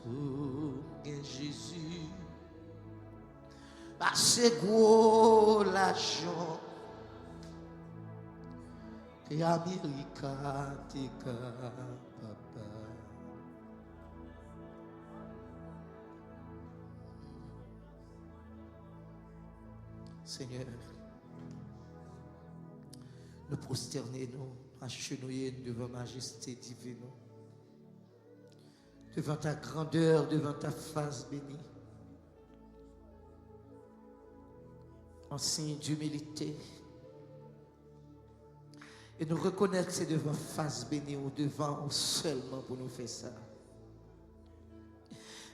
tout Jésus. Assez gros l'argent. Et America, tika, papa. Seigneur, nous prosterner, nous agenouiller devant majesté divine, devant ta grandeur, devant ta face bénie, en signe d'humilité. Et nous reconnaître que c'est devant face bénie ou devant seulement pour nous faire ça.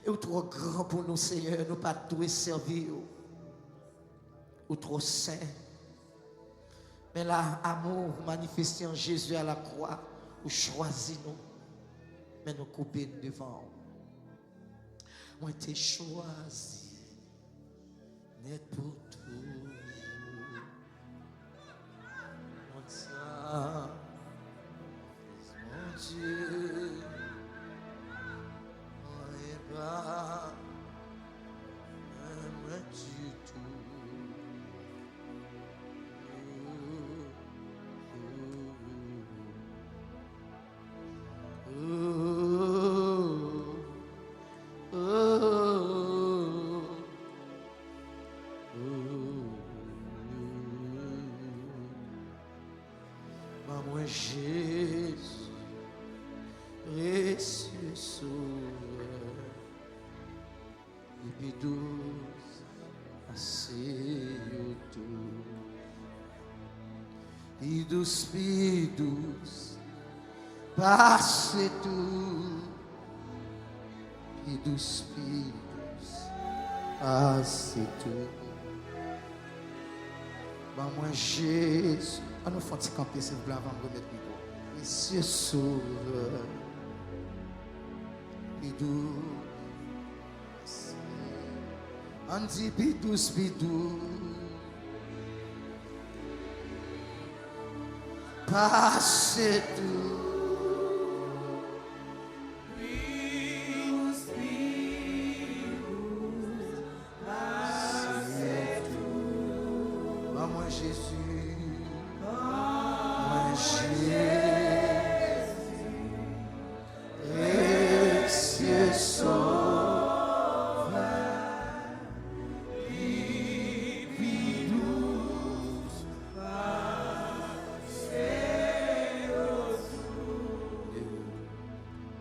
Et ou trop grand pour nous, Seigneur, nous pas tout servir. Ou trop saint. Mais là, amour manifesté en Jésus à la croix, ou choisi nous, mais nous couper devant. Moi, t'ai choisi, net pour tout. Mon Dieu, on est pas, moi, du tout. Maman Jésus, précieux sauveur, depuis 12 assez tout, et douce, passe tout, et douce, passe tout. Maman Jésus, on nous fait camper s'il vous plaît avant de remettre le micro. Monsieur Sauveur, bidou, on dit bidou, passe tout.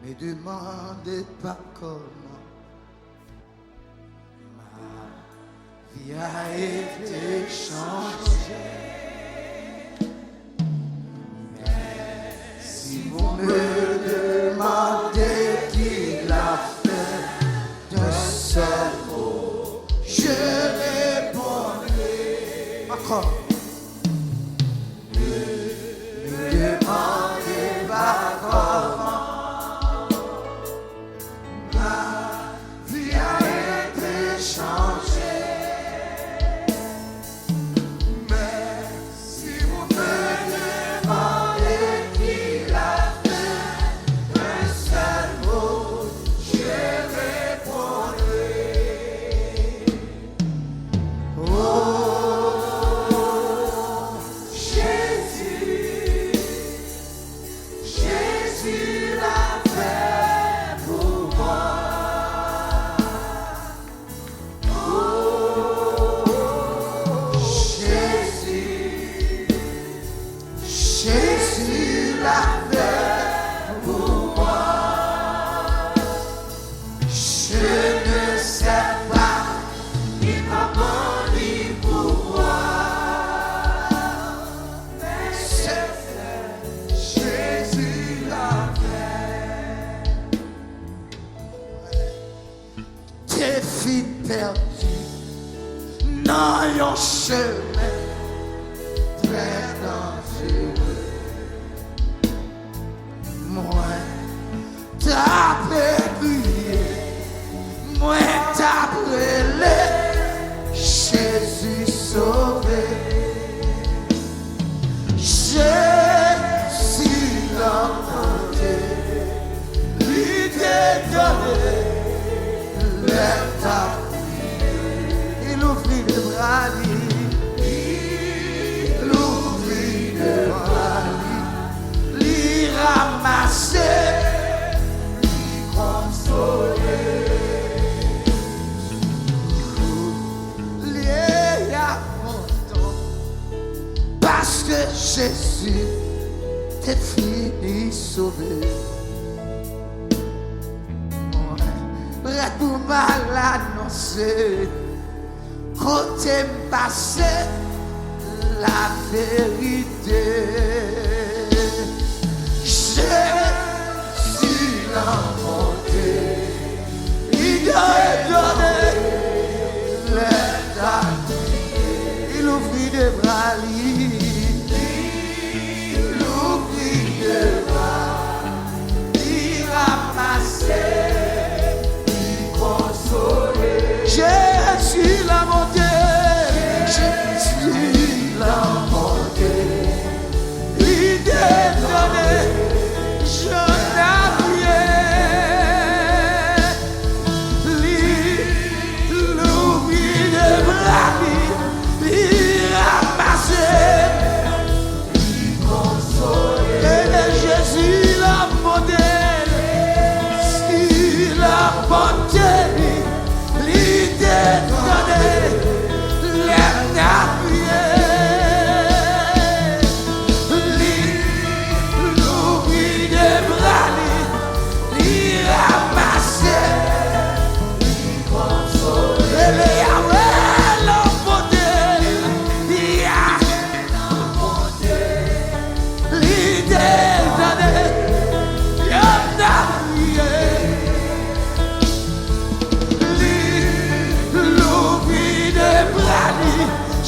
Ne demandez pas comment ma vie a été changée. Mais si vous me demandez qui l'a fait d'un seul mot, je répondrai encore. Ne me demandez pas comment. Perdu dans un chemin très dangereux. Il ouvrit les bras, il ouvrit les bras, il ramassait, il consolait. Lié à mon temps, parce que Jésus t'est fini sauvé. Prêt pour mal annoncer, côté passé, la vérité. Jésus l'a monté, il a donné l'aide, il ouvrit des bras, il ouvrit des bras, il ramassait. Jésus l'a monté, Jésus l'a monté, il t'a donné, je n'avais, l'oubli des bras, il ramassait, il consolait. Et Jésus l'a monté, il l'a monté.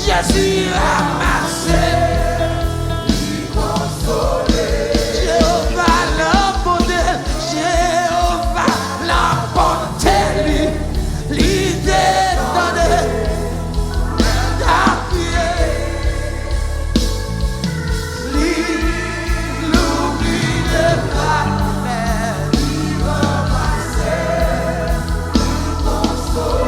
Jésus ramassé, il consolait. Jéhovah l'emporté, Jéhovah l'emporté, l'idée donnée, d'appuyer, l'oubli des bras, il ramassait, il consolait.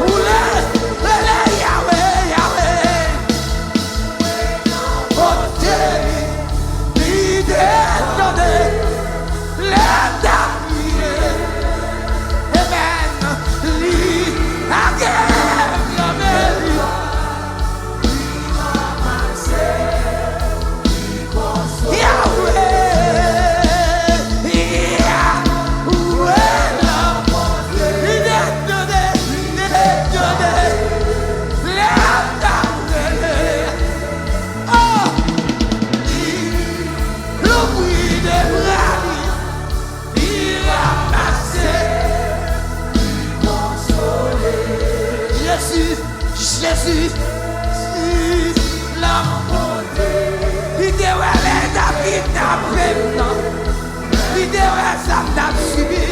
Jésus, l'a monté. Il dit ouais les David n'a fait non. Il dit ouais ça n'a subi.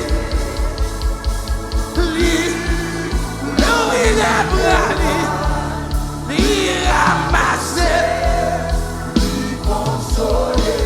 Lui, il est brani. Il ramassé, il consolé.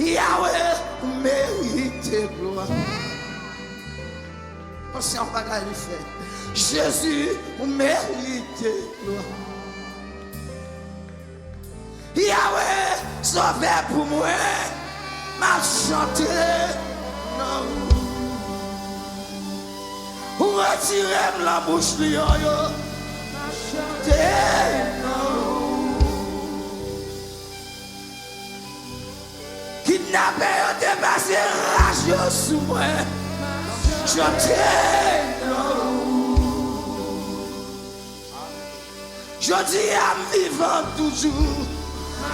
Yahweh mérite gloire. Pensez en bagaille il fait. Jésus mérite gloire. Yahweh sauvé pour moi. M'a chanté. Non. Retirez la bouche lion. M'a chanté. Non. Kidnappé, on dépassé, rage sous moi. Je t'aime. Je dis à vivant toujours.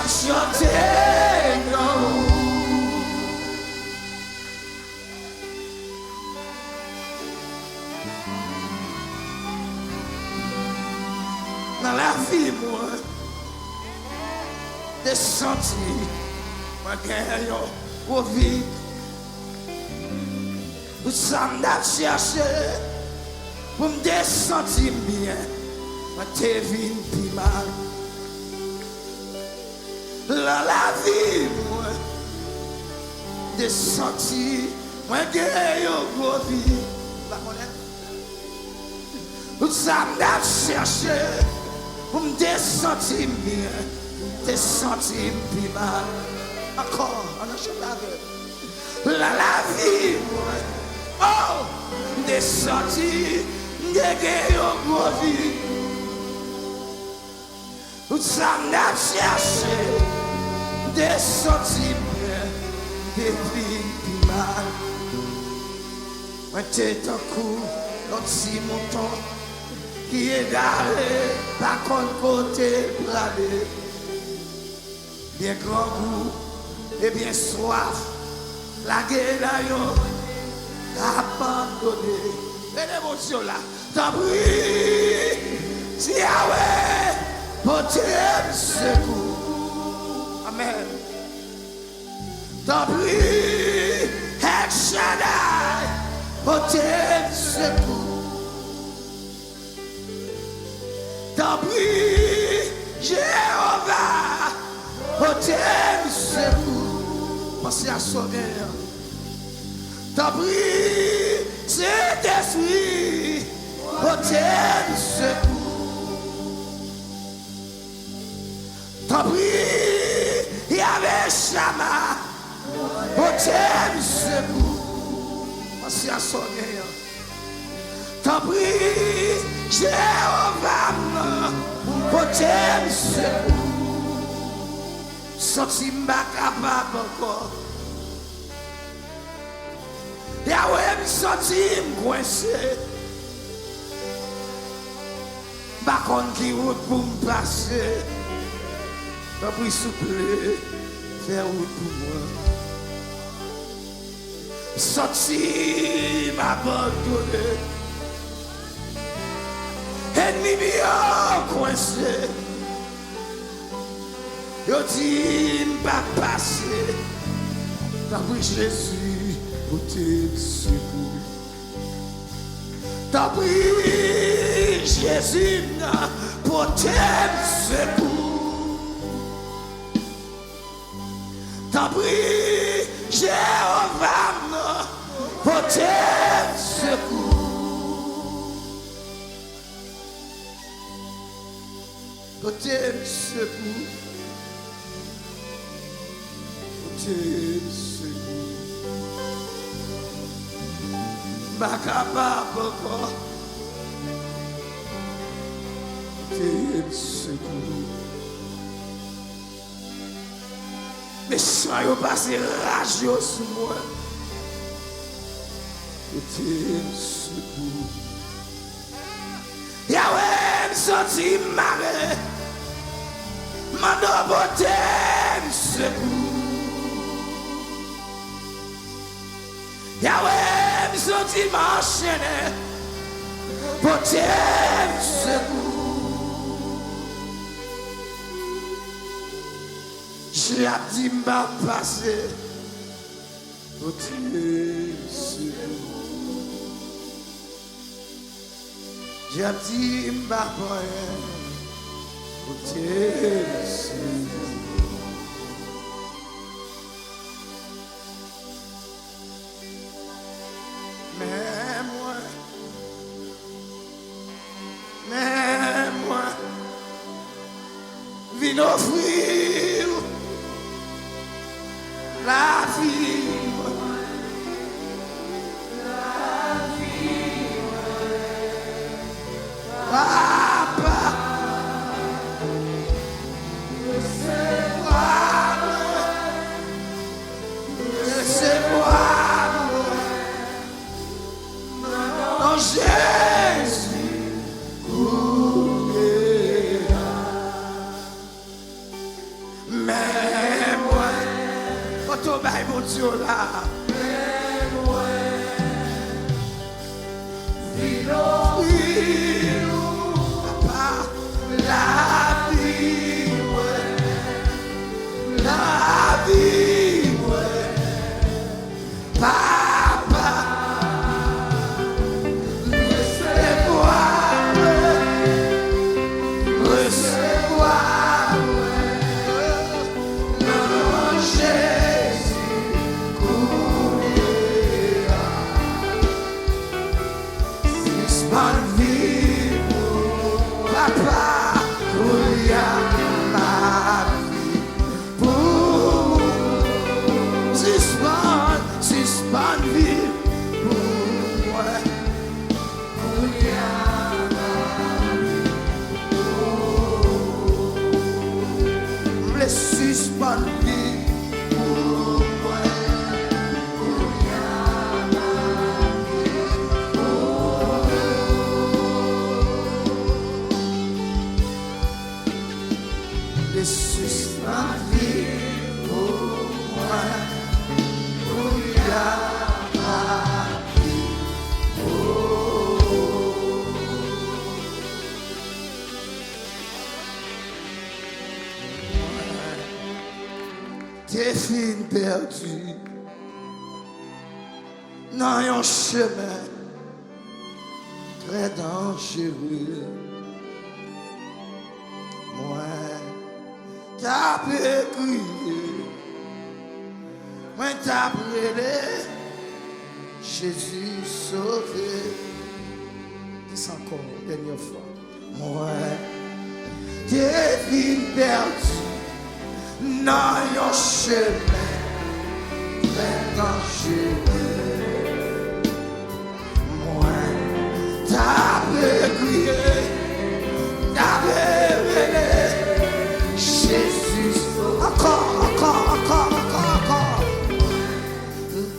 Je t'aime. vie, moi, des sentis, moi, gagne, au vie. Où ça m'a cherché, pour me sentir bien, moi, t'es vie, puis mal. La vie, moi, des sentis, moi, gagne, au vie. Où ça m'a cherché, pour me sentir bien, te sentir plus mal. Encore, on a chanté avec. La vie, moi, oh, des sentir, des au vie. Où ça m'a cherché, des sentir bien, des vies plus mal. Moi, t'es un coup, l'autre si montant. Qui est garé, par contre côté plané. Bien grand goût et bien soif, la guerre abandonné. Et l'émotion là, t'en prie, si Yahweh, pour tes secours. Amen. T'en prie, El Shaddai, pour tes secours. T'en prie, Jéhovah, pour tes secours. Pensez à sauver. T'en prie, Saint-Esprit, pour tes secours. T'en prie, Yahweh Shammah, pour tes secours. Pensez à sauver. T'en prie, Jéhovah, pour tes secours. Sorti ma capable encore. Yahweh me sorti coincé. Par contre qui route pour me passer. T'en prie souple, faire route pour moi. Sorti m'abandonner. Ennemi bien coincé. Yo dit m'pas passer. T'as pris Jésus pour tes secours. T'as pris Jésus pour tes secours. T'as pris Jéhovah pour tes secours. Côté secours, côté secours, ma capable encore, côté secours. Mais ça y est passé rageux sur moi, côté secours. Yahweh me sorti maré. Mano beauté secours. Yahweh me sorti m'enchaîner. Beauté secours. J'ai dit m'a passé. Beauté secours. J'ai dit m'a passé. Mais moi, viens offrir la vie. Papa. Jésus, mais moi, quand on va mon Dieu là, mais moi, papa, là. vie, papa, recevoir, non, Jésus, suspend vie, papa, courir ma vie, pour suspend vie, pour moi, courir ma vie, me suspend vie, pour moi, courir ma vie, me suspend vie, pour moi, courir ma vie. Tes filles perdues dans un chemin très dangereux. Moi, t'as crié, moi t'as prié, Jésus sauvé. Dis encore une dernière fois. Moi, tes filles perdues dans un chemin très dangereux. Moi, t'as crié, t'as révélé Jésus. Encore.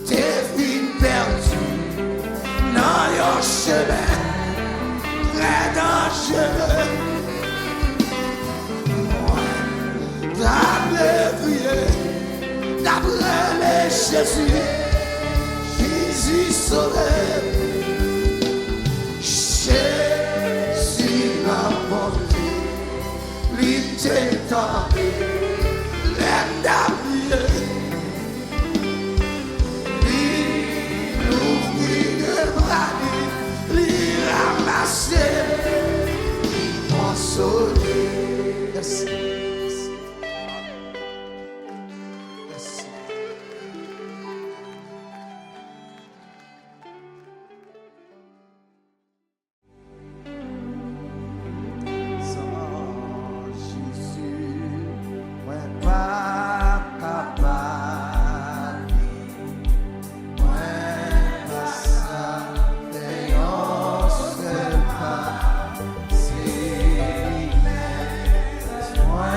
Tes filles perdues dans un chemin très dangereux. D'après Jésus, Jésus sauvé. Jésus l'a porté, l'ité tombé, l'aime d'appuyer. Il ouvrit les bras, il ramassait, il consolait. Merci. Moi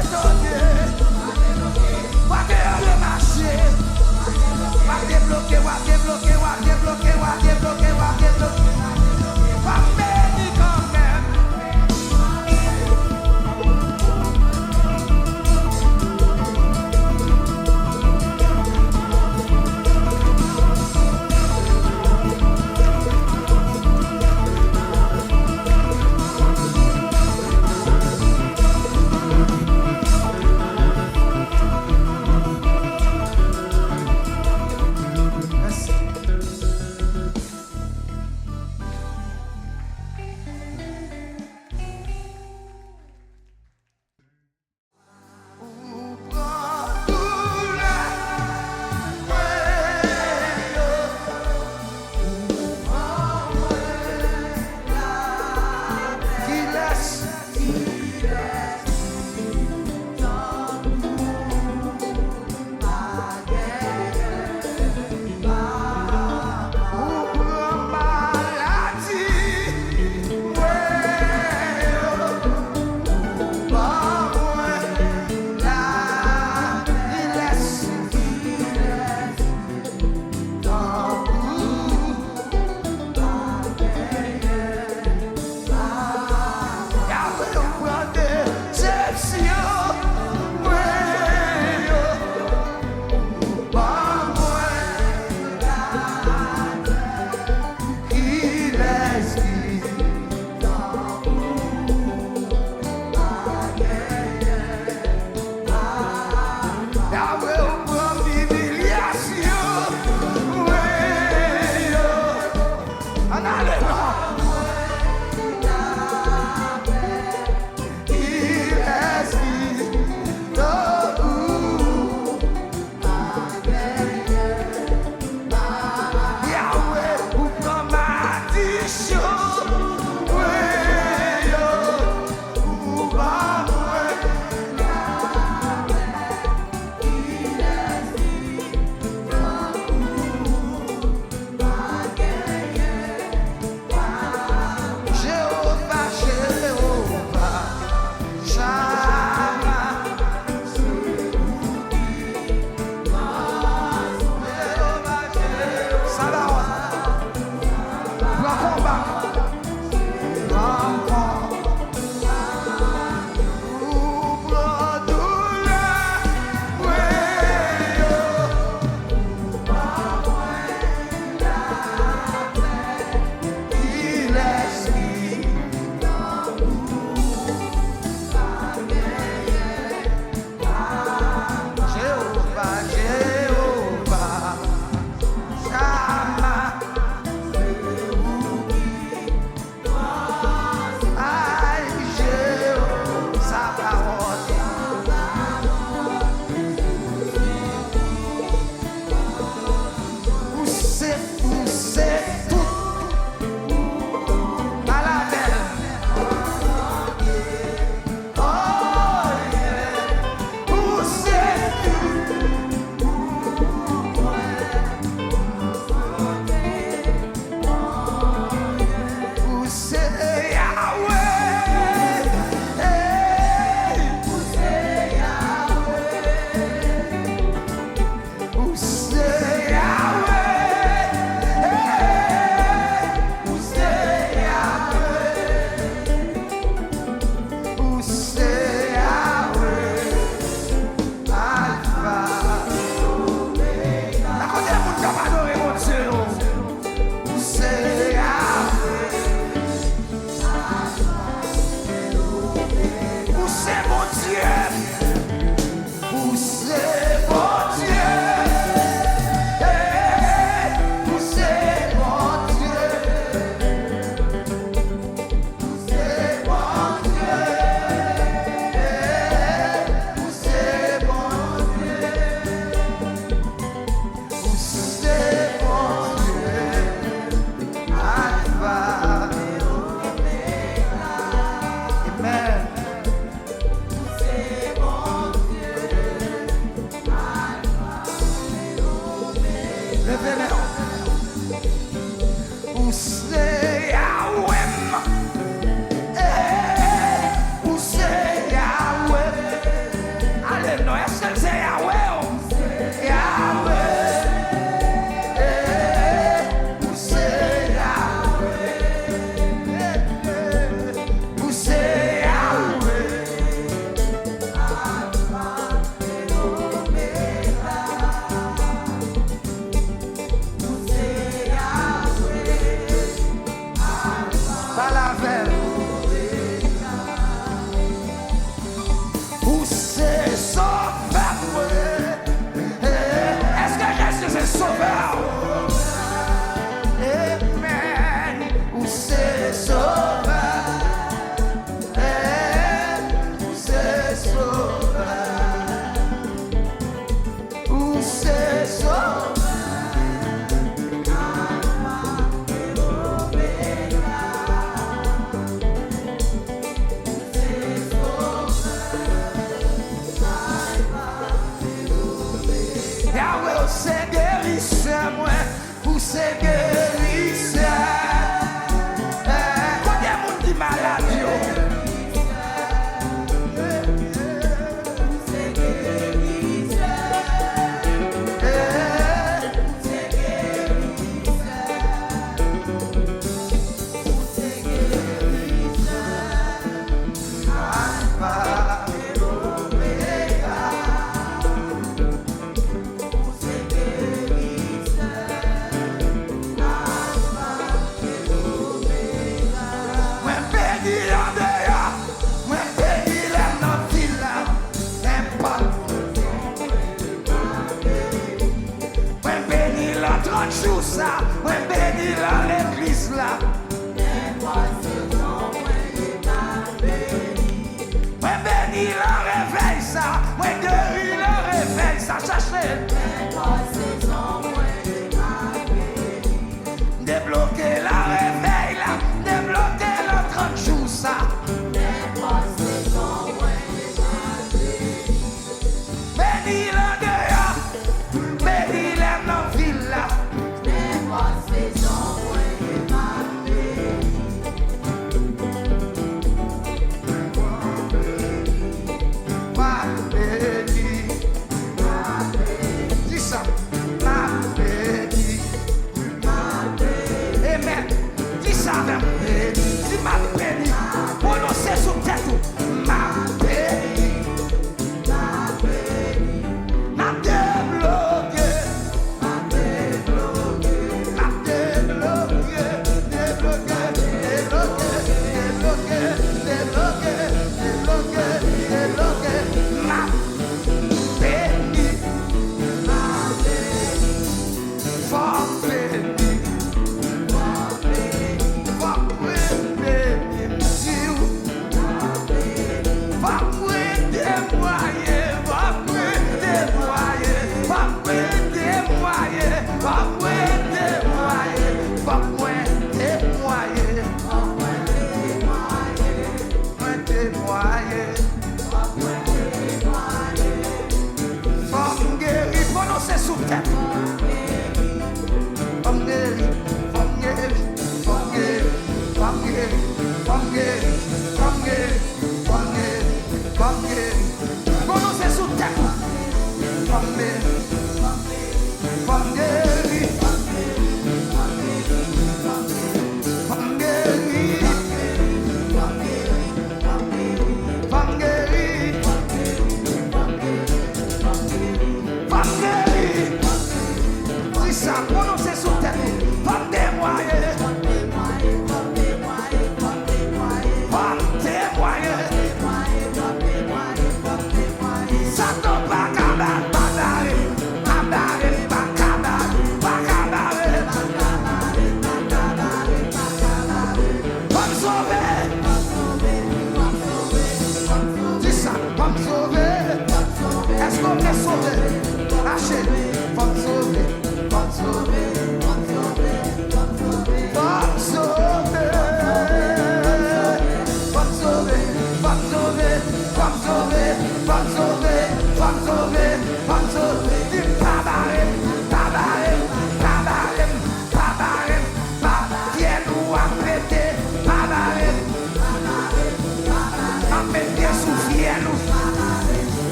étonné. Pas de marché. Pas débloqué, pas débloqué, pas débloqué, pas débloqué, pas débloqué. Pas béni quand même.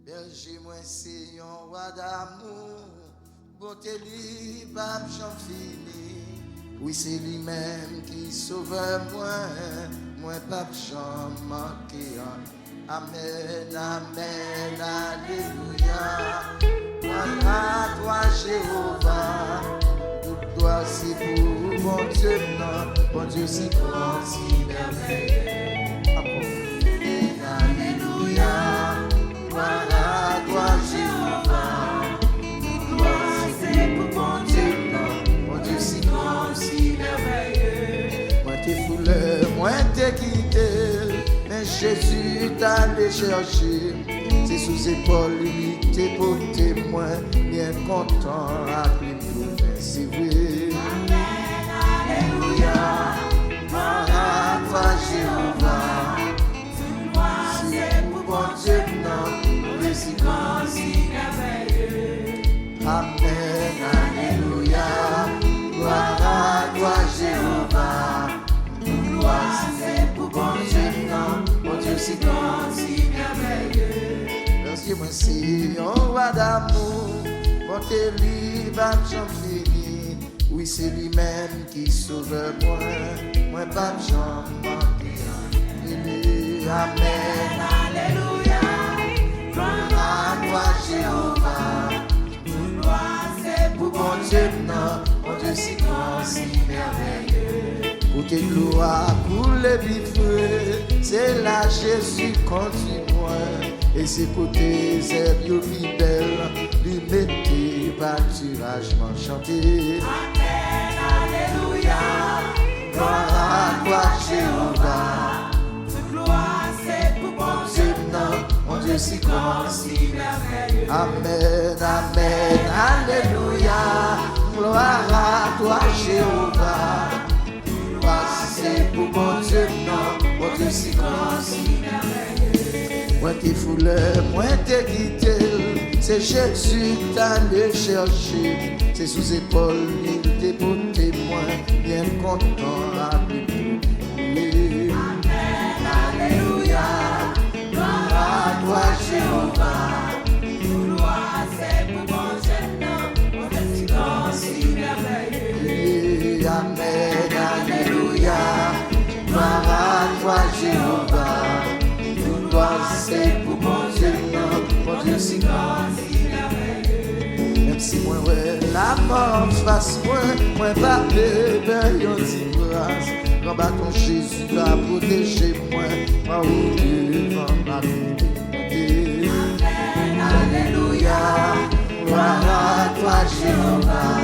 Berger moi c'est un roi d'amour, beauté lui pas j'en fini. Oui c'est lui-même qui sauve moi pas j'en manquer. Amen, amen, alléluia. Gloire à toi Jéhovah, toute gloire c'est pour mon Dieu, mon Dieu c'est grand, si merveilleux. Alléluia. Gloire à toi Jéhovah, gloire c'est pour mon Dieu si grand, si merveilleux. Moi t'es foulé, moi t'es quitté, mais Jésus t'a allé chercher. C'est sous épaules lui t'es pour témoin, bien content à lui pour c'est vrai. Amen, alléluia. Gloire à toi Jéhovah, gloire c'est pour mon Dieu, si grand, si merveilleux. Amen, alléluia. Gloire à toi Jéhovah, gloire c'est pour mon Dieu si grand, si merveilleux. Parce que moi c'est un roi d'amour, bonté lui va j'en fini. Oui c'est lui-même qui sauve moi pas j'en manquer. Amen, alléluia. Gloire à toi Jéhovah, gloire c'est pour mon Dieu, si grand, si merveilleux. Côté gloire pour les vivres, c'est là Jésus continue. Et c'est côté c'est bien fidèle, lui mettez pâturage chanter. Amen, alléluia. Gloire à toi Jéhovah, gloire c'est pour mon Dieu, mon Dieu si grand, si merveilleux. Amen, amen, alléluia. Gloire à toi Jéhovah, gloire c'est pour mon Dieu, mon Dieu si grand, si merveilleux. Moi t'es foulé, moi t'es quitté, c'est Jésus t'a allé chercher. C'est sous épaules il t'est pour témoin, bien content. content à lui prier. Amen, alléluia. Gloire à toi, Jéhovah. Gloire, c'est pour mon Dieu, mon espérance si merveilleuse. Amen, alléluia. Gloire à toi, Jéhovah. Gloire, c'est pour mon Dieu, mon Dieu si grand, si merveilleux. Même si moi, ouais, la mort face moi pas peur, yon dit grâce. Quand bâton Jésus va protéger moi au devant ma vie. Amen, alléluia. Gloire à toi, Jéhovah.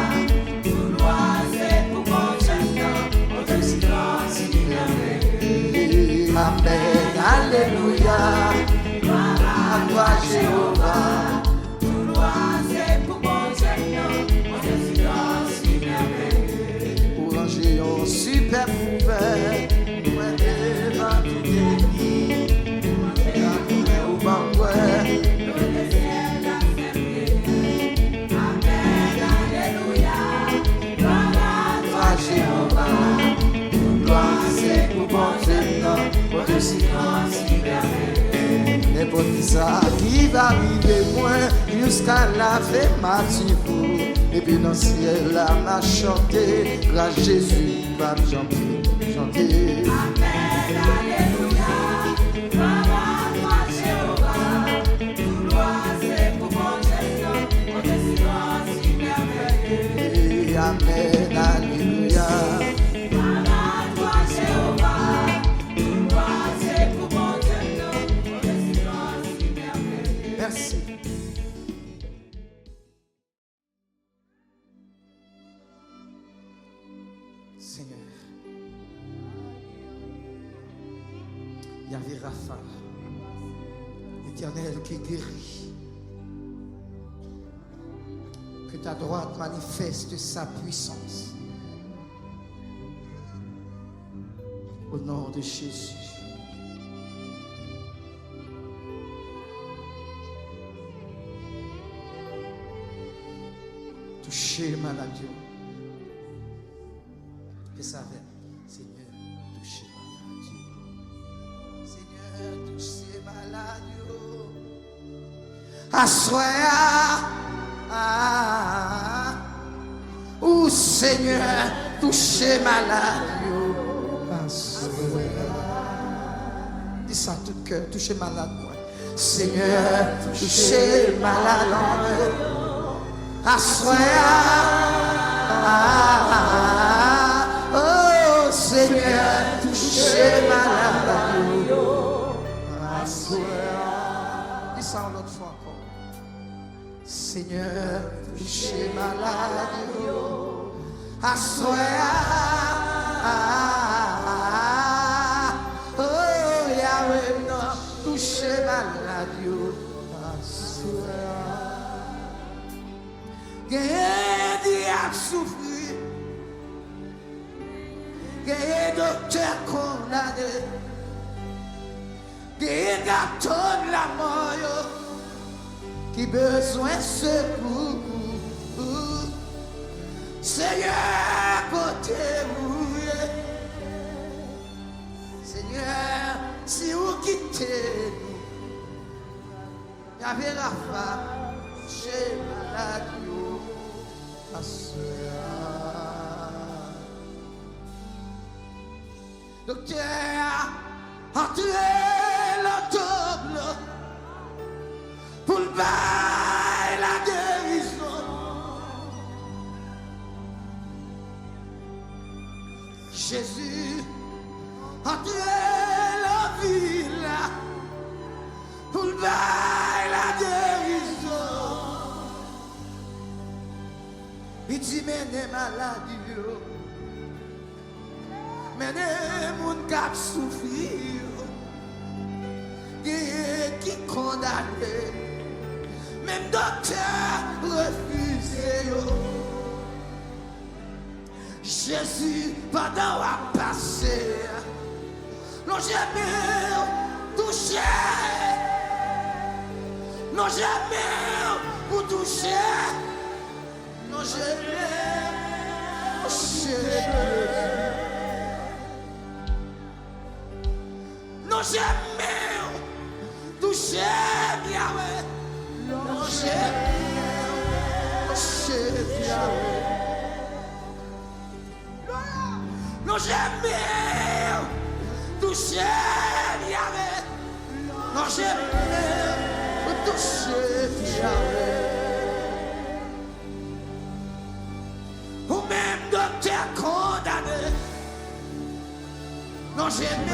Gloire, c'est pour mon Dieu, mon Dieu si grand, si merveilleux. Amen, alléluia. Gloire À toi, Jéhovah. gloire, c'est pour mon Dieu, mon Dieu si grand, si merveilleux. Pour ranger un super couvert, moi devant tout ennemi. Ou banquet. Amen, alléluia. Gloire à toi, Jéhovah, gloire c'est pour mon Dieu, mon Dieu si grand, si merveilleux. N'importe qui ça qui va arriver moi jusqu'à la fin matinée. Et puis dans le ciel là m'a chanté, grâce Jésus va me chanter. Amen, alléluia. Gloire à toi, Jéhovah. Gloire, c'est pour mon Dieu, mon Dieu si grand, si merveilleux. Et Amen, alléluia. Gloire à toi, Jéhovah. Gloire, c'est pour mon Dieu, mon Dieu si grand, si merveilleux. Merci. Seigneur, Yahvé Rapha, l'Éternel qui guérit, que ta droite manifeste sa puissance. Au nom de Jésus. Touchez maladie. Que ça va. Seigneur, touchez maladie. Seigneur, touchez maladie. Assoya. Ou Seigneur, touchez maladie. Assoya. Dis ça tout cœur, touchez malade. Seigneur, touchez malade. Assoya. Oh Seigneur, touchez malade. Assoya. Dis ça une autre fois encore. Seigneur, touchez malade. Assoya. Oh Yahweh, non, touchez malade. Assoya. Qui a souffert, qui docteur condamné, qui gâteau de la mort, qui besoin de secours. Seigneur, côté vous, Seigneur, si vous quittez nous, il y avait la femme, chez malade. Docteur, entrez le double pour le bail la guérison. Jésus, entrez la ville pour le bail la guérison. Il dit, menez maladie, menez mon cap souffrir, qui condamné, même docteur refusé. Jésus, pendant à passer, non jamais touché, non jamais vous toucher. Non, je l'aime, j'aime, tout j'aime Yahweh. Non j'aime, Yahweh. Non j'aime, tout j'aime Yahweh. Non j'aime, tout j'aime Yahweh. Ou même docteur condamné. Non j'aime,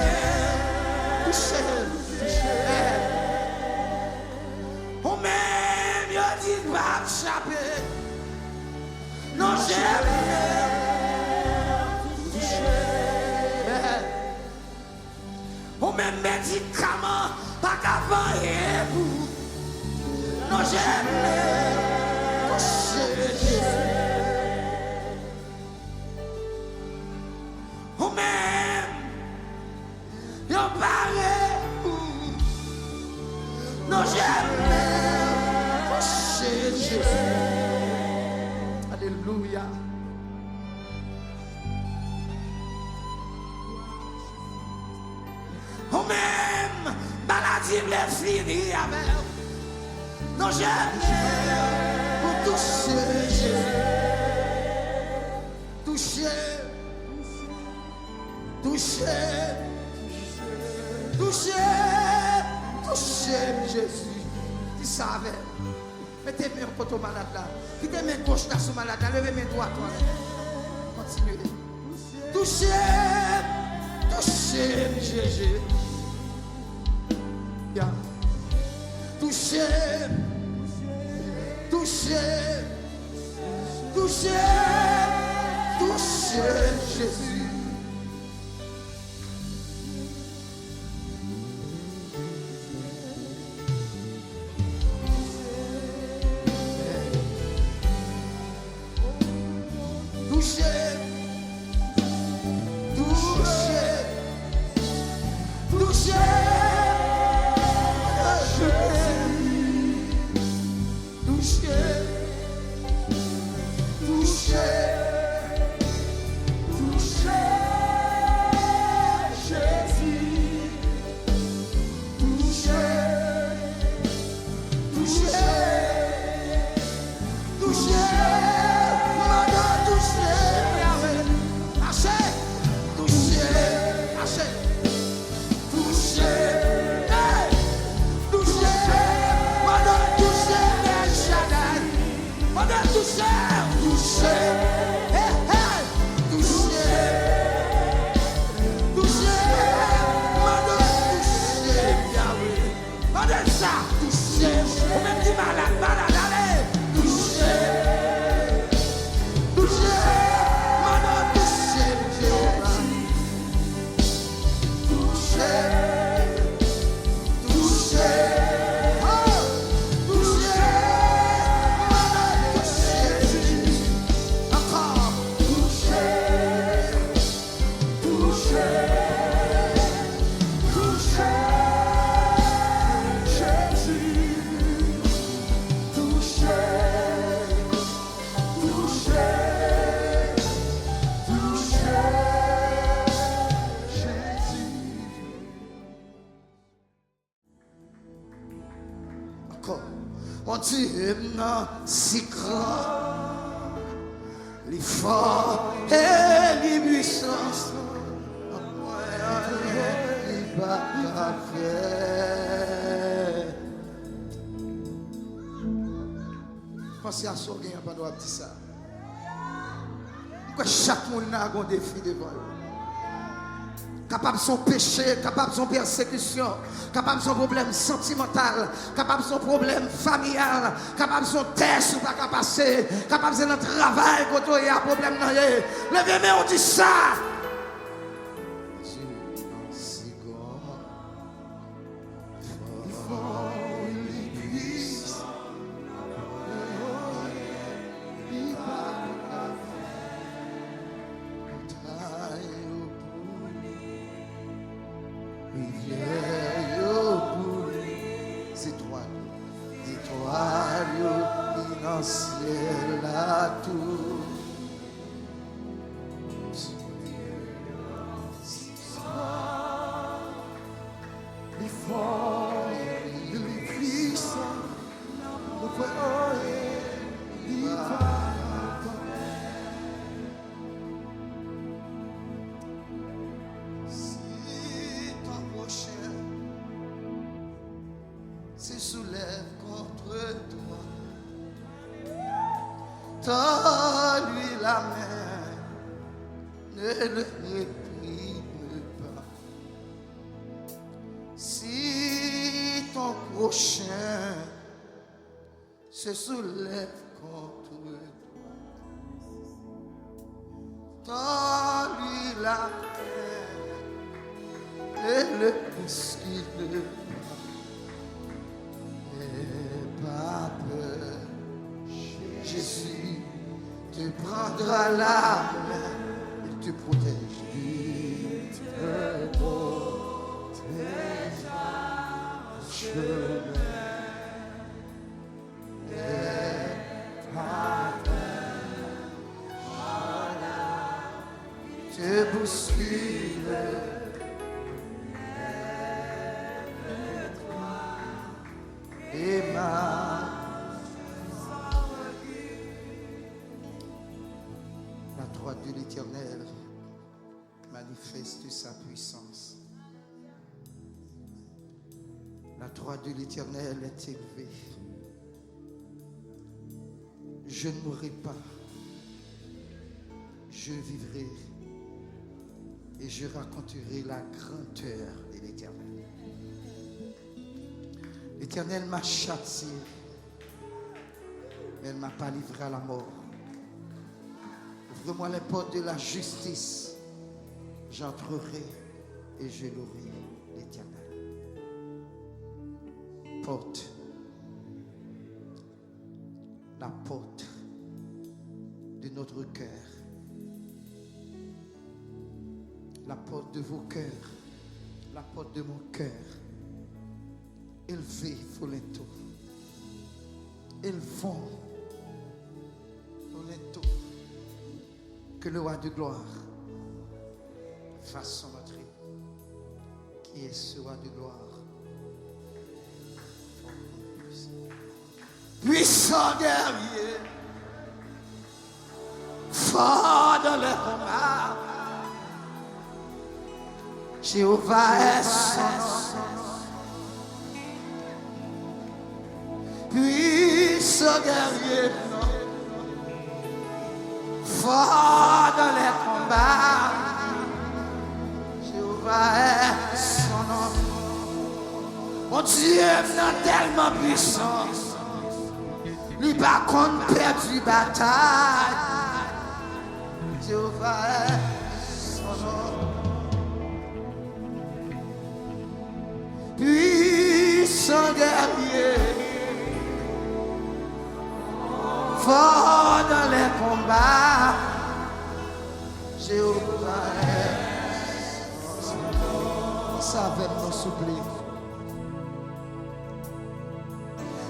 toucher. Ou même yo dit pas m'échapper. Non j'aime, toucher. Ou même médicament pas qu'avant et vous. Non j'aime, toucher. Ou même yo paré. Non j'aime Jésus. Alléluia. Ou même maladie blesse fini avec. Non j'aime pour toucher Jésus. Toucher. Toucher. Toucher. Toucher Jésus. Tu savais. Mettez mes mains pour ton malade là. Qui tes mains gauche là sur malade là. Levez mes doigts toi. Continuez. Toucher. Toucher Jésus. Yeah. Toucher. Toucher. Toucher. Toucher Jésus. Mon Dieu si grand, les forts et les puissances, il va faire. Pensez à ce que vous avez dit ça. Chaque monde a un défi devant eux. Capable de son péché, capable de son persécution, capable de son problème sentimental, capable de son problème familial, capable de son test ou pas qu'à passer, capable de son travail quand il y a un problème. Levez-moi, on dit ça. Tends-lui la main, ne le réprime pas. Si ton prochain se soulève contre toi, tends-lui la main, ne le bouscule pas. N'aie pas peur, Jésus te prendra la main, il te protège. Il te protégera au chemin. N'aie pas peur, voilà, te bouscule. Et la droite de l'Éternel manifeste sa puissance. La droite de l'Éternel est élevée. Je ne mourrai pas, je vivrai et je raconterai la grandeur de l'Éternel. L'Éternel m'a châtié, mais elle ne m'a pas livré à la mort. Ouvre-moi les portes de la justice, j'entrerai et je louerai l'Éternel. Porte, la porte de notre cœur, la porte de vos cœurs, la porte de mon cœur. Élevez Folento. Élevons Folento. Que le roi de gloire fasse son entrée. Qui est ce roi de gloire? Puissant guerrier, fort dans le combat. Jéhovah est son nom. Puissant guerrier, fort dans les combats. Jéhovah est son nom. Mon Dieu est tellement puissant. Lui par contre perdu bataille. Jéhovah est son nom. Puissant guerrier, fort dans les combats, Jéhovah est son nom. Ça avec nos soupliques.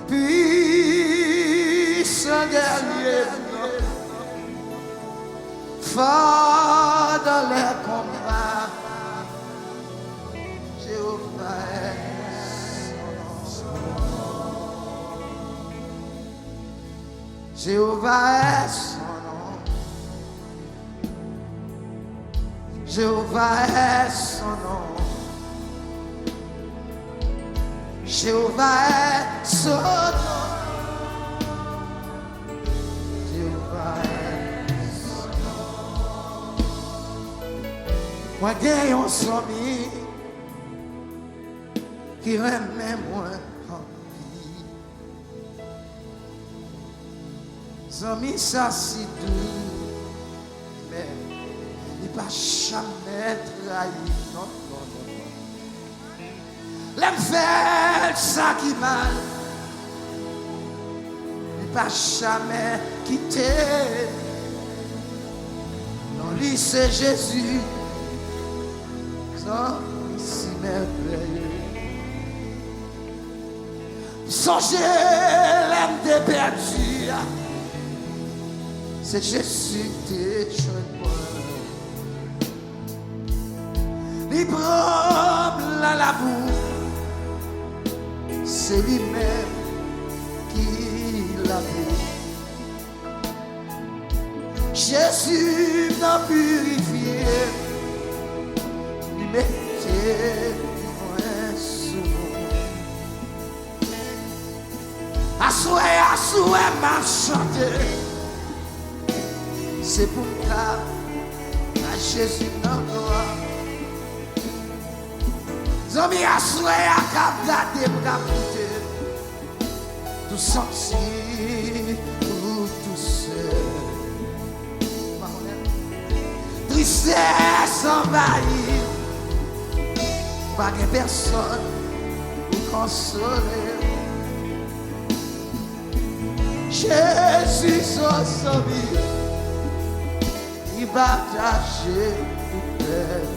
Puissant guerrier, fort dans les combats, Jéhovah est son nom. Jéhovah est son nom. Jéhovah est son nom. Jéhovah est son nom. Jéhovah est son nom. Moi, j'ai un ami qui aime moi. Zami ça si doux, mais il va jamais trahi. Non, non, non, non. L'aime faire ça qui mal, il va jamais quitter. Non, lui c'est Jésus, son si merveilleux. Songez l'aime des perdus. C'est Jésus tes cheveux. Il prend la boue. C'est lui-même qui l'a fait. Jésus m'a purifié. Il mettait moins souvent. À souhait m'a chanté. c'est pour moi, à Jésus dans gloire. Zami a souhait à capter, tout sentir, tout seul. Tristesse envahie, pas de personne pour consoler. Jésus, son ami, il partageait tout peine.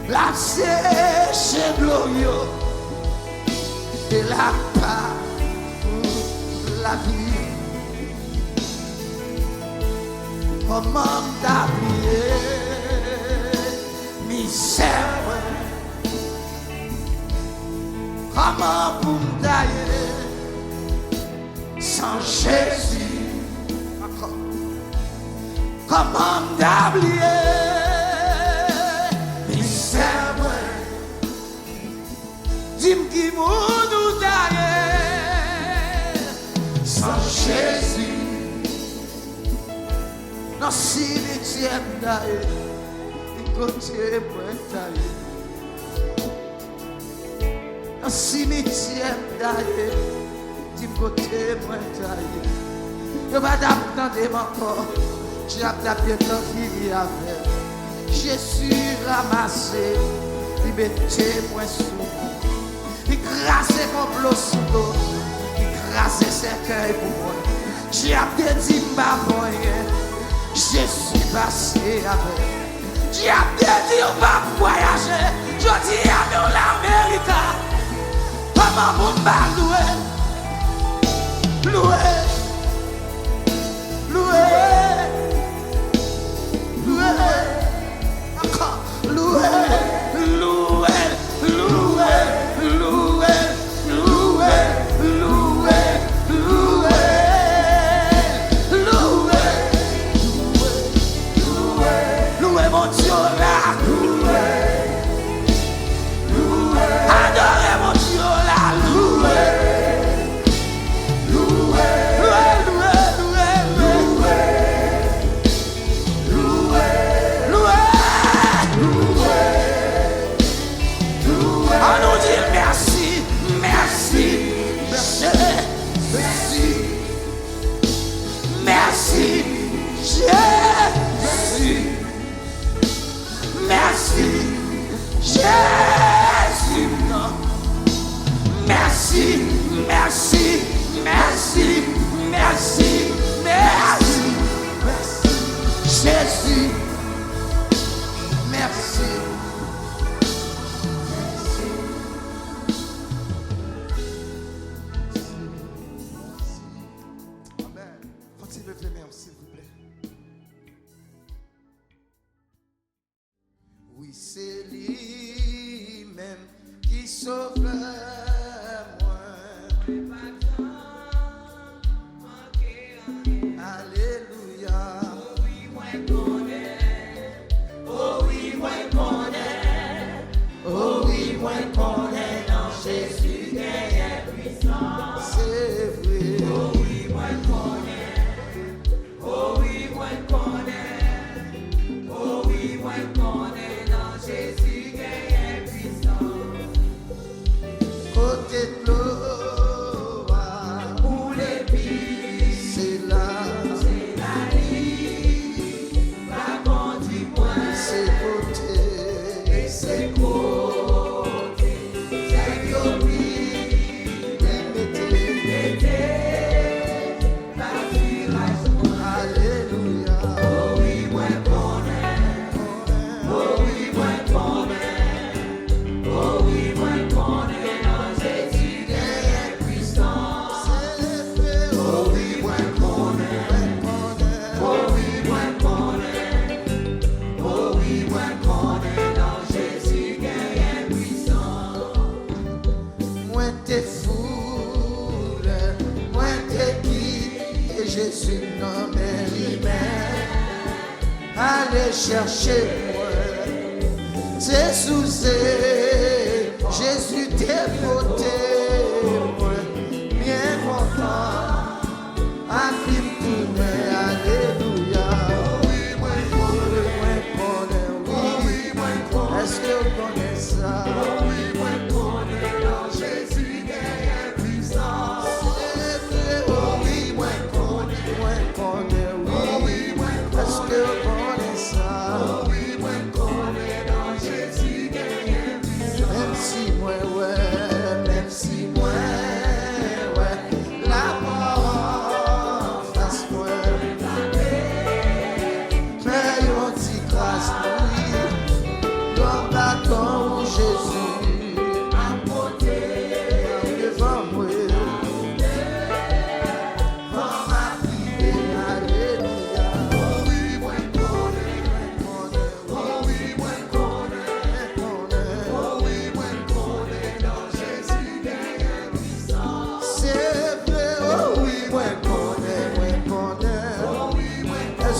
La sèche glorieux et la part pour la vie. Comment t'appuyer, misère, comment pour m'tailler sans Jésus, comment m'oublier, misère, dis-moi qui nous tailler sans Jésus. Dans cimetière d'ailleurs, du côté moi taillé. Dans cimetière d'ailleurs, du côté moi taillé. Je vais t'attendre encore, j'ai appelé ton fille avec. Jésus ramassé, il mettait moi sous. Il crassait complot sous l'eau, il crassait ses cœurs pour moi. J'ai appelé dit ma moyenne. Je suis passé avec. J'ai dit on va voyager. Je dis à nous l'Amérique. Comment vous louer? Louer. Louer. Louer. Encore. Louer. Louer. Louer. Louer. Louer. Louer. Louer. Mon Dieu, la louer, louer, adorez mon Dieu, la louer, louer, louer, louer, louer, louer, louer, louer, louer. On nous dit merci, merci, merci, merci, Jésus. Merci, Jésus. Merci, merci, merci, merci, merci, merci, Jésus. Merci. Amen. Faut-il lever les mains, s'il vous plaît? Oui, c'est lui-même qui sauve moi. Alléluia. Oh oui, moi connais. Oh oui, moi connais. Oh oui, moi connais. Dans Jésus, il y a puissance. C'est vrai. Oh oui, moi connais. Oh oui, moi connais. Oh oui, moi connais. Jésus gagne puissance. Côté de l'eau, pour les filles, c'est la ligne, va conduire moi. C'est côté, c'est côté, c'est mettez, la tirage moi. Alléluia. Oh oui, moi connais. Oh oui, moi connais. Oh oui, moi connais. Dans Jésus, il y a puissance. Oh oui, moi connais. Oh oui, moi connais. Oh oui, moi connais. Dans Jésus, il y a puissance. Moi t'es fou, moi t'es qui, et Jésus nomme lui-même. Allez chercher moi, c'est sous Jésus t'est voté, moi, bien content, à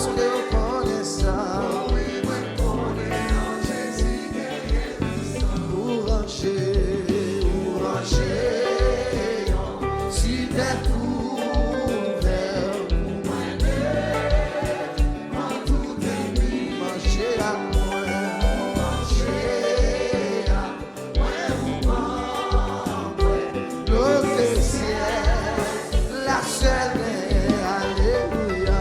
son de reconnaissant. Si t'es couvert pour moi, en tout ennemi, manger à moi, le ciel, la seule, alléluia.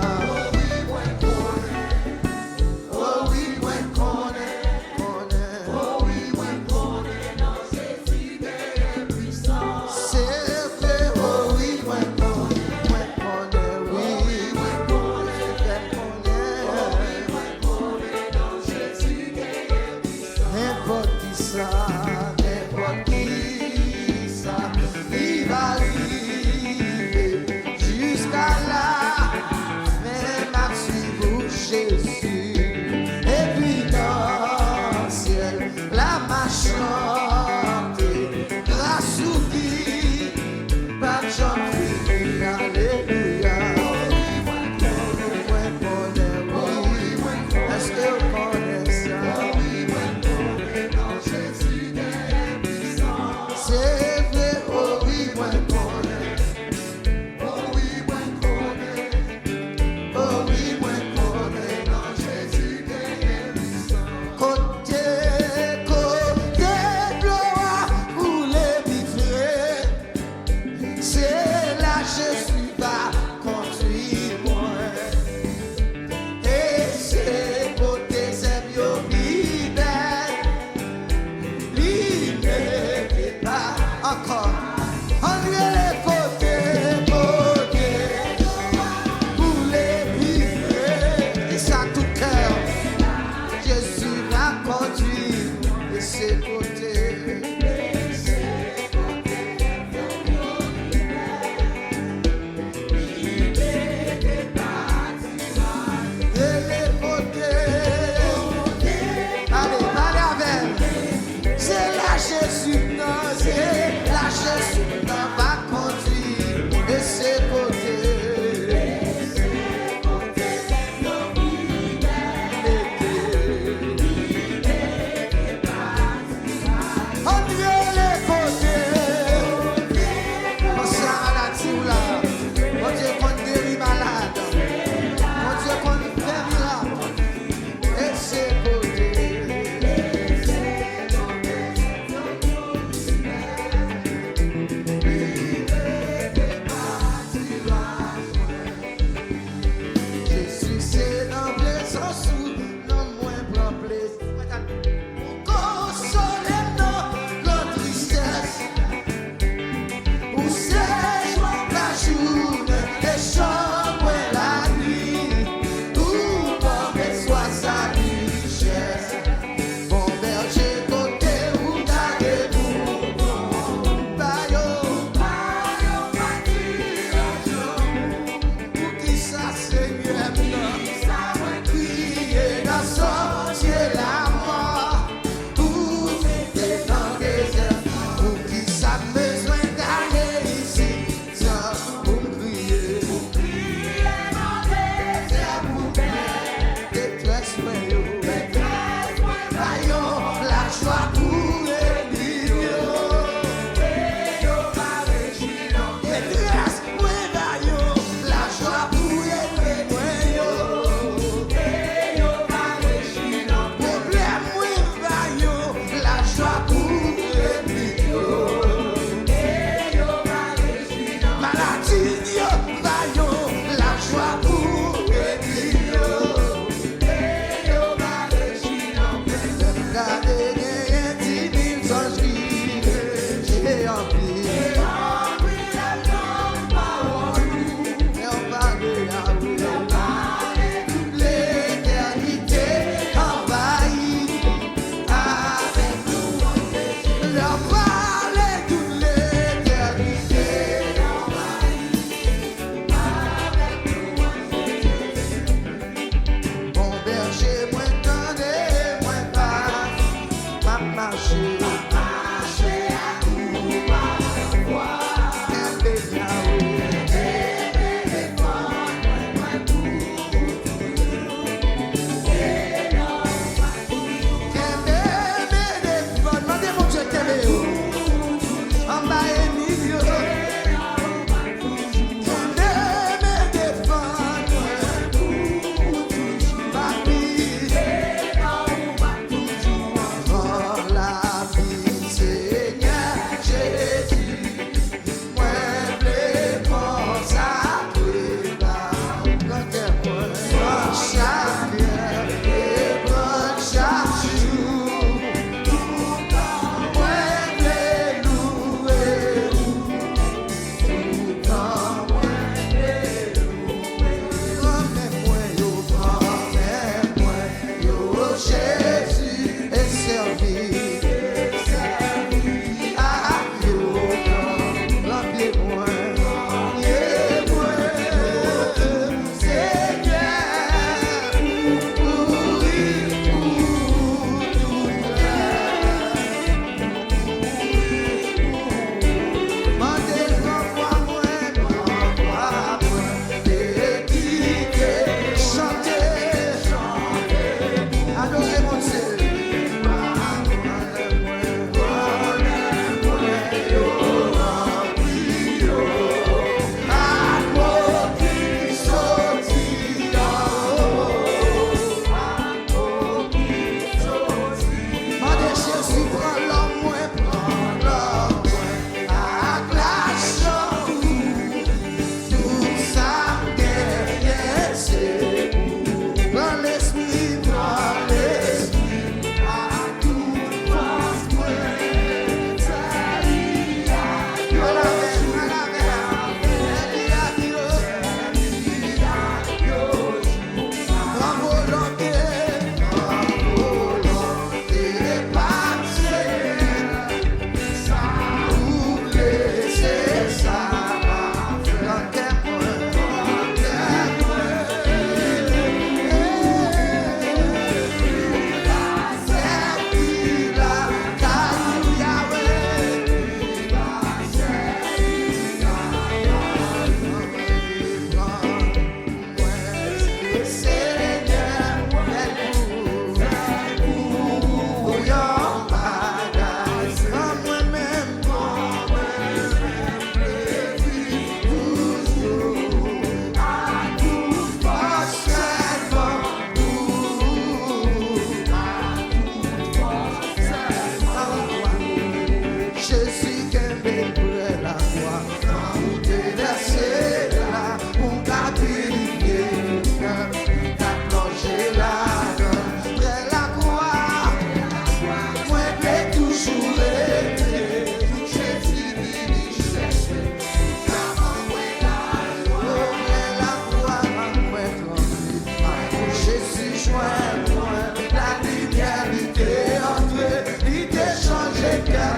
La lumière, il t'est entrée, il t'est changé cœur.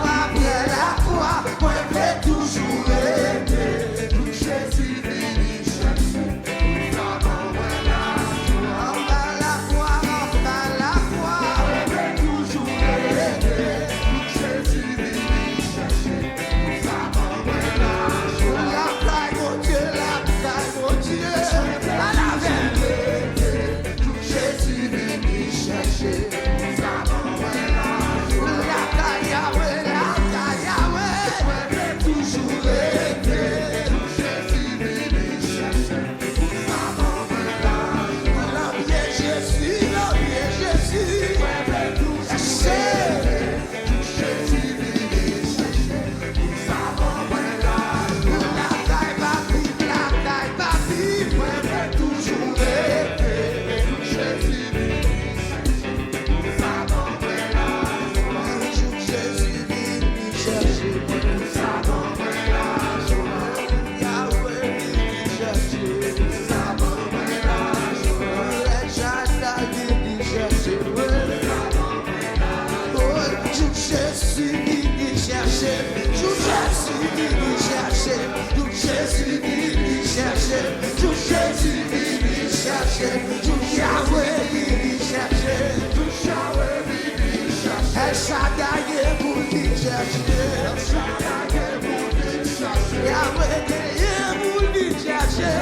Après la croix, moi vais toujours aimer. Jésus vini chercher. En bas la croix, moi vais toujours aimer. Jésus vini chercher. La taille, mon Dieu, à la vérité. Jésus vini chercher. El Shaddai pour venir chercher. Yahweh pour venir chercher.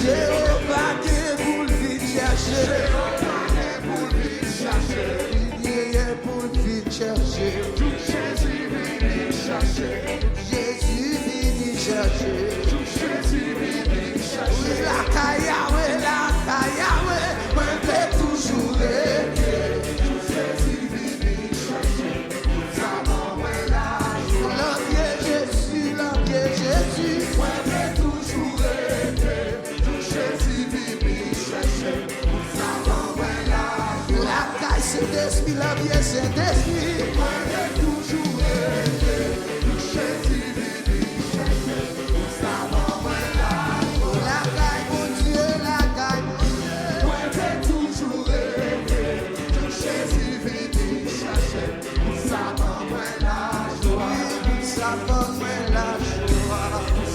Jéhovah pour venir chercher. Pour venir chercher. Jésus vini chercher. La Yahweh, moi vais toujours aimer. Jésus, moi vais toujours aimer. Jésus vini chercher. La caille c'est d'esprit, la vie c'est d'esprit. Moi vais toujours aimer. Jésus vini chercher. La caille mon Dieu, la caille mon Dieu. Moi vais toujours aimer. Jésus vini chercher. Ça va moi la joie. Ça va moi la joie.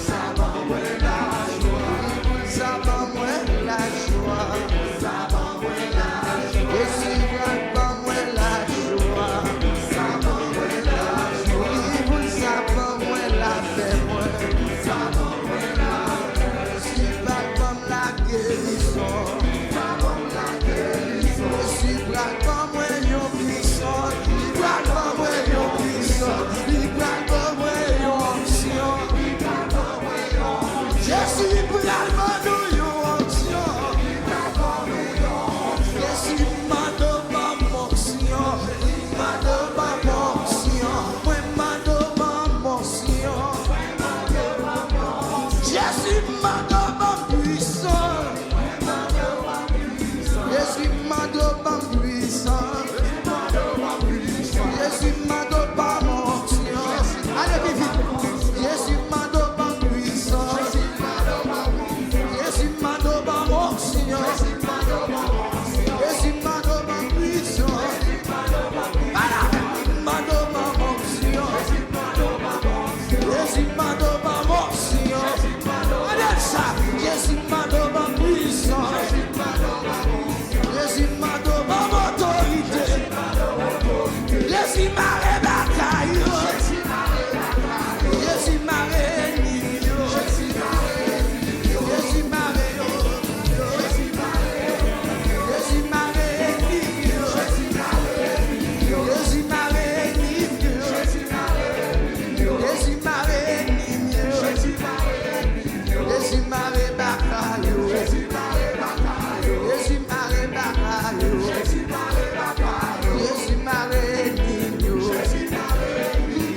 Ça va moi la joie. Ça va moi la joie. Ça va moi la joie. Et si va moi la joie. Ça va moi la joie. Ça va moi la paix. Ça va moi la paix. Si va comme la guérison. Ça va la guérison. Si va comme moi yon puissant. Si va comme moi yon puissant. Si va comme moi yon onction. Je suis pour l'albano yon onction. Je suis mando ma onction. Mando ma onction. Moi mando ma onction. Je suis mando ma puissant. Je suis mando ma puissant. Je suis mando ma onction. Allez vite vite. Je suis mando ma puissant. Je suis mando ma onction. Je suis mando ma puissant. Voilà. Mando ma onction. Je suis mando ma onction. Allez ça. Je suis mando ma puissant. Je suis mando ma autorité. Je suis maré bataille. Je suis maré ennemi. Je suis maré. Je suis maré ennemi. Je suis maré ennemi. Je suis maré ennemi. Je suis maré bataille. Je suis maré bataille. Je suis maré ennemi.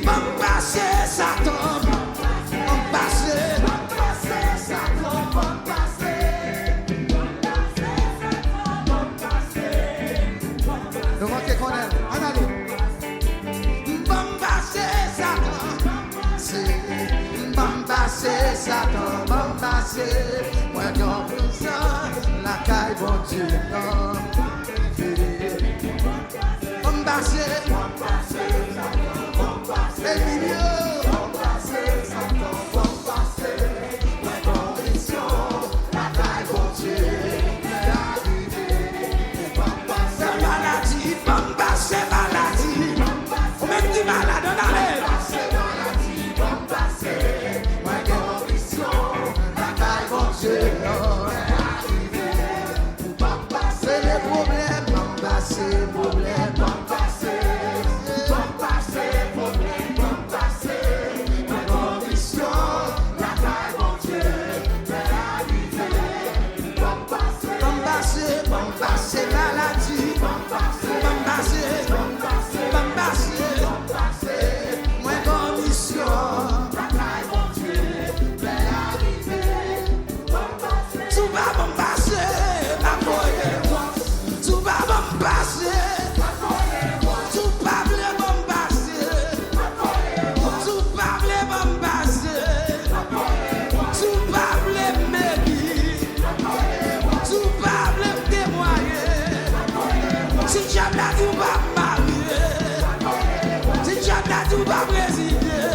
M'en passer Satan. M'en passer. Satan. M'en passer. Nous manquons qu'on aime. En allez. M'en passer Satan. M'en passer Satan. M'en passer. Moi non. Dieu, non. On passe, les millions. C'est maladie, bomba, c'est maladie. On même dit malade, on allait. C'est les problèmes, bomba, c'est problème, bomba, c'est maladie, moins condition. Tout va m'embasser, ma foyer. Tout va m'embasser. Tout va m'embasser. Tout va m'embasser. Tout va m'aimer. Tout va me témoigner. Si diable a tout va marier. Si diable a tout va présider.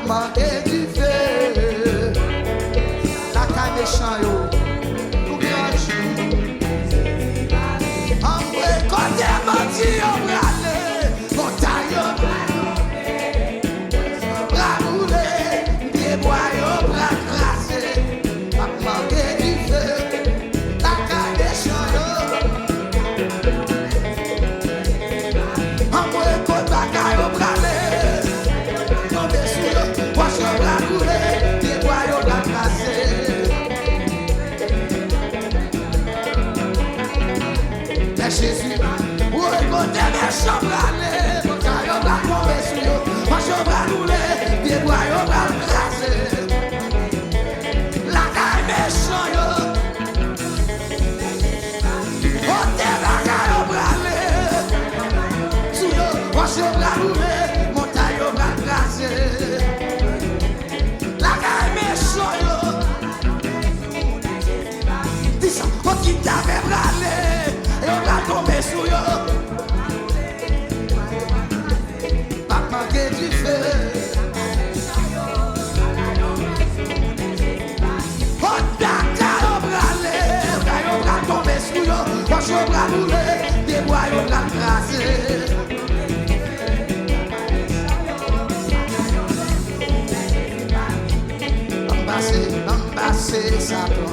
manqué du feu. La caille méchant yo, pour grand jour. En vrai, quand t'es menti, on brûle, montagne on brûle, des bois on brûle, la manqué du feu. La caille méchant yo. En vrai, quand la caille on brûle, tomber sur yo, wash on brûle, des bois on brûle. Jésus, où est côté mes chambres allées, mon taillon va tomber sur eux, ma chambre va rouler, des boyaux va craser. La caille méchant yo, côté la caille va aller, sur eux, ma chambre va rouler, mon taillon va craser. La caille méchant yo, dis ça, on qui t'avait brûlé. Et on va tomber sur yo. Pas manquer du feu. On d'accord on va tomber sur yo. Moi je vais rouler, des bois on va craser. Embrasser, Satan.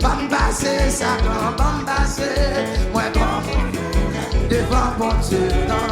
Bambasser, Satan, bambasser, moi bon, devant mon Dieu, dans